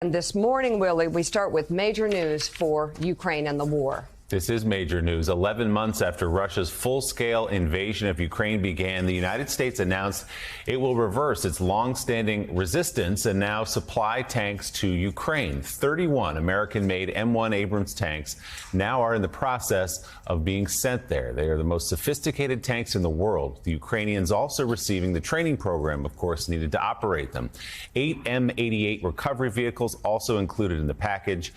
And this morning, Willie, we start with major news for Ukraine and the war. This is major news. 11 months after Russia's full-scale invasion of Ukraine began, the United States announced it will reverse its long-standing resistance and now supply tanks to Ukraine. 31 American-made M1 Abrams tanks now are in the process of being sent there. They are the most sophisticated tanks in the world. The Ukrainians also receiving the training program, of course, needed to operate them. 8 M88 recovery vehicles also included in the package.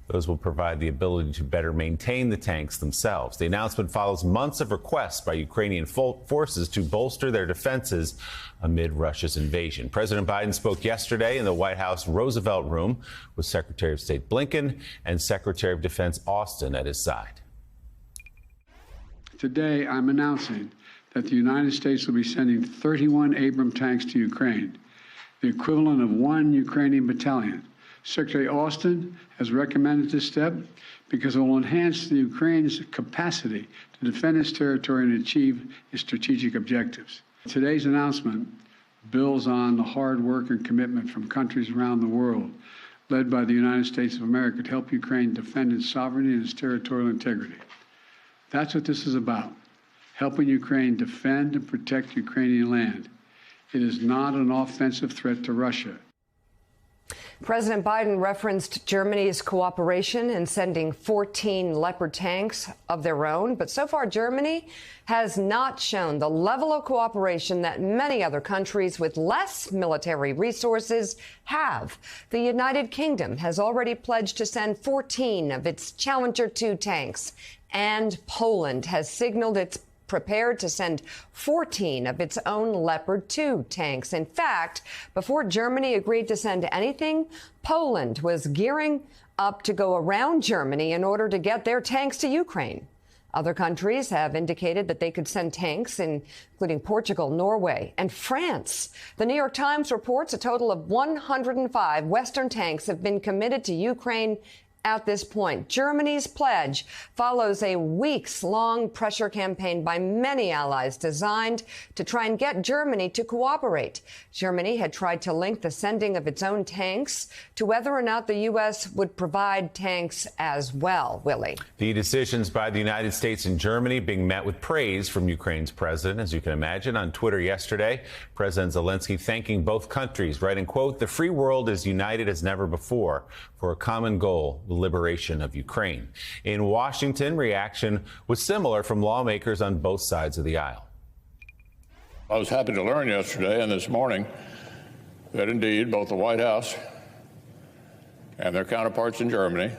Those will provide the ability to better maintain the tanks themselves. The announcement follows months of requests by Ukrainian forces to bolster their defenses amid Russia's invasion. President Biden spoke yesterday in the White House Roosevelt Room with Secretary of State Blinken and Secretary of Defense Austin at his side. Today, I'm announcing that the United States will be sending 31 Abrams tanks to Ukraine, the equivalent of 1 Ukrainian battalion. Secretary Austin has recommended this step because it will enhance the Ukraine's capacity to defend its territory and achieve its strategic objectives. Today's announcement builds on the hard work and commitment from countries around the world, led by the United States of America, to help Ukraine defend its sovereignty and its territorial integrity. That's what this is about, helping Ukraine defend and protect Ukrainian land. It is not an offensive threat to Russia. President Biden referenced Germany's cooperation in sending 14 Leopard tanks of their own. But so far, Germany has not shown the level of cooperation that many other countries with less military resources have. The United Kingdom has already pledged to send 14 of its Challenger 2 tanks. And Poland has signaled it's prepared to send 14 of its own Leopard 2 tanks. In fact, before Germany agreed to send anything, Poland was gearing up to go around Germany in order to get their tanks to Ukraine. Other countries have indicated that they could send tanks, including Portugal, Norway, and France. The New York Times reports a total of 105 Western tanks have been committed to Ukraine at this point. Germany's pledge follows a weeks-long pressure campaign by many allies designed to try and get Germany to cooperate. Germany had tried to link the sending of its own tanks to whether or not the U.S. would provide tanks as well. Willie. The decisions by the United States and Germany being met with praise from Ukraine's president, as you can imagine. On Twitter yesterday, President Zelensky thanking both countries, writing, quote, "The free world is united as never before for a common goal, the liberation of Ukraine." In Washington, reaction was similar from lawmakers on both sides of the aisle. I was happy to learn yesterday and this morning that indeed both the White House and their counterparts in Germany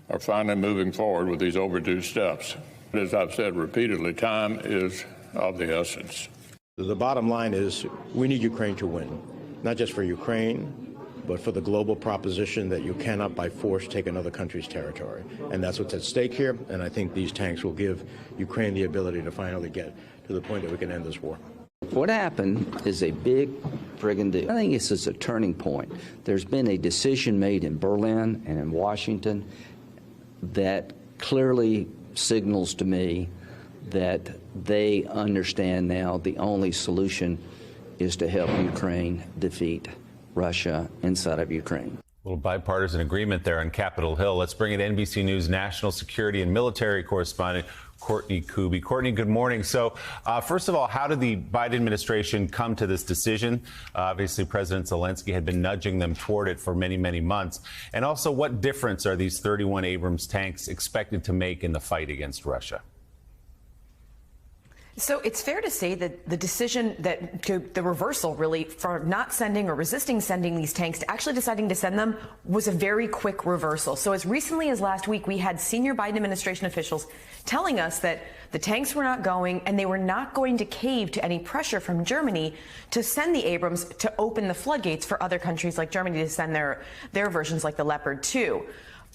are finally moving forward with these overdue steps. As I've said repeatedly, time is of the essence. The bottom line is we need Ukraine to win, not just for Ukraine, but for the global proposition that you cannot by force take another country's territory. And that's what's at stake here. And I think these tanks will give Ukraine the ability to finally get to the point that we can end this war. What happened is a big friggin' deal. I think this is a turning point. There's been a decision made in Berlin and in Washington that clearly signals to me that they understand now the only solution is to help Ukraine defeat Russia inside of Ukraine. A little bipartisan agreement there on Capitol Hill. Let's bring in NBC News national security and military correspondent Courtney Kube. Courtney, good morning. So, first of all, how did the Biden administration come to this decision? Obviously, President Zelensky had been nudging them toward it for many, many months. And also, what difference are these 31 Abrams tanks expected to make in the fight against Russia? So it's fair to say that the decision the reversal really for not sending or resisting sending these tanks to actually deciding to send them was a very quick reversal. So as recently as last week, we had senior Biden administration officials telling us that the tanks were not going and they were not going to cave to any pressure from Germany to send the Abrams to open the floodgates for other countries like Germany to send their versions like the Leopard 2.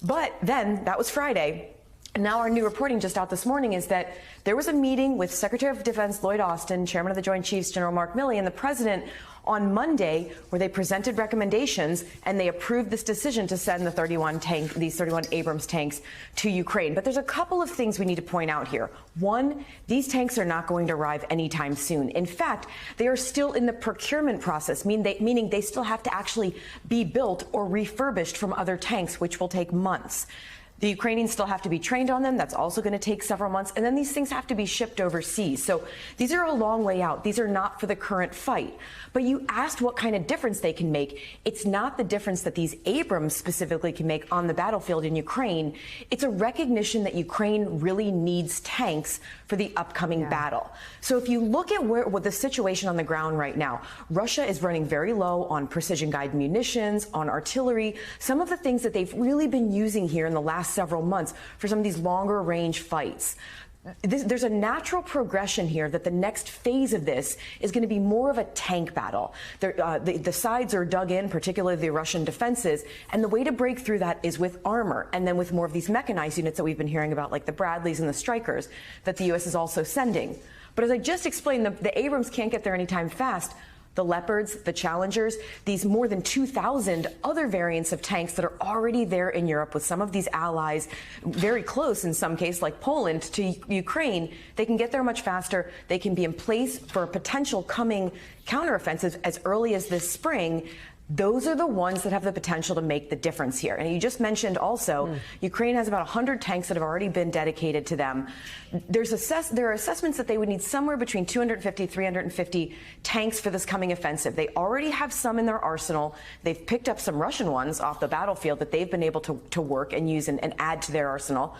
But then that was Friday. Now, our new reporting just out this morning is that there was a meeting with Secretary of Defense Lloyd Austin, Chairman of the Joint Chiefs General Mark Milley, and the President on Monday, where they presented recommendations and they approved this decision to send these 31 Abrams tanks to Ukraine. But there's a couple of things we need to point out here. One, these tanks are not going to arrive anytime soon. In fact, they are still in the procurement process, meaning they still have to actually be built or refurbished from other tanks, which will take months. The Ukrainians still have to be trained on them. That's also going to take several months. And then these things have to be shipped overseas. So these are a long way out. These are not for the current fight. But you asked what kind of difference they can make. It's not the difference that these Abrams specifically can make on the battlefield in Ukraine. It's a recognition that Ukraine really needs tanks for the upcoming battle. So if you look at what the situation on the ground right now, Russia is running very low on precision guided munitions, on artillery, some of the things that they've really been using here in the last several months for some of these longer range fights. There's a natural progression here that the next phase of this is going to be more of a tank battle. The sides are dug in, particularly the Russian defenses, and the way to break through that is with armor and then with more of these mechanized units that we've been hearing about, like the Bradleys and the Strykers, that the U.S. is also sending. But as I just explained, the Abrams can't get there anytime fast. The Leopards, the Challengers, these more than 2,000 other variants of tanks that are already there in Europe with some of these allies very close in some cases, like Poland, to Ukraine, they can get there much faster. They can be in place for a potential coming counteroffensive as early as this spring. Those are the ones that have the potential to make the difference here. And you just mentioned also, Ukraine has about 100 tanks that have already been dedicated to them. There are assessments that they would need somewhere between 250, 350 tanks for this coming offensive. They already have some in their arsenal. They've picked up some Russian ones off the battlefield that they've been able to work and use and add to their arsenal.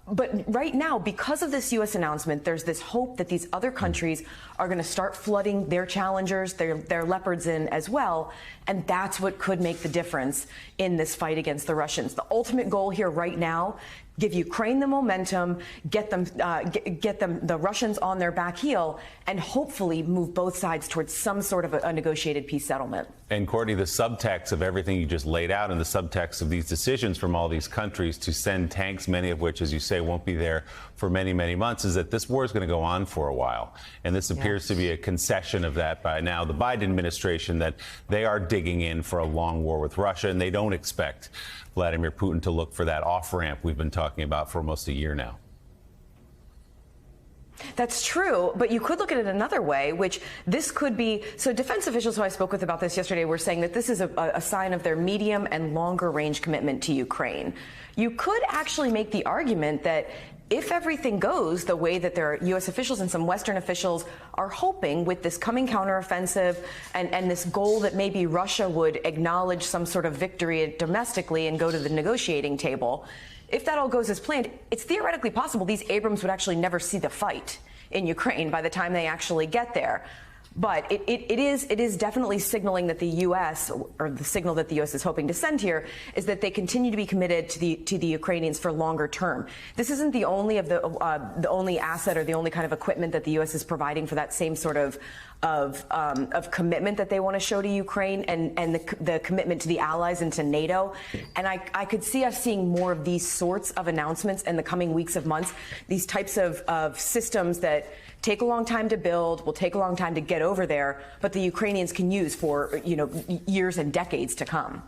But right now, because of this U.S. announcement, there's this hope that these other countries are going to start flooding their Challengers, their Leopards in as well. And that's what could make the difference in this fight against the Russians. The ultimate goal here right now, give Ukraine the momentum, get them the Russians on their back heel, and hopefully move both sides towards some sort of a negotiated peace settlement. And Courtney, the subtext of everything you just laid out and the subtext of these decisions from all these countries to send tanks, many of which, as you say, won't be there for many, many months, is that this war is going to go on for a while. And this appears to be a concession of that by now the Biden administration, that they are digging in for a long war with Russia, and they don't expect Vladimir Putin to look for that off-ramp we've been talking about for almost a year now. That's true, but you could look at it another way, which this could be. So defense officials who I spoke with about this yesterday were saying that this is a sign of their medium and longer range commitment to Ukraine. You could actually make the argument that if everything goes the way that their U.S. officials and some Western officials are hoping with this coming counteroffensive and this goal that maybe Russia would acknowledge some sort of victory domestically and go to the negotiating table, if that all goes as planned, it's theoretically possible these Abrams would actually never see the fight in Ukraine by the time they actually get there. But it is definitely signaling that the U.S., or the signal that the U.S. is hoping to send here, is that they continue to be committed to the Ukrainians for longer term. This isn't the only only asset or the only kind of equipment that the U.S. is providing for that same sort of commitment that they want to show to Ukraine and the commitment to the allies and to NATO. And I could see us seeing more of these sorts of announcements in the coming weeks of months. These types of systems that take a long time to build, will take a long time to get over there, but the Ukrainians can use for, years and decades to come.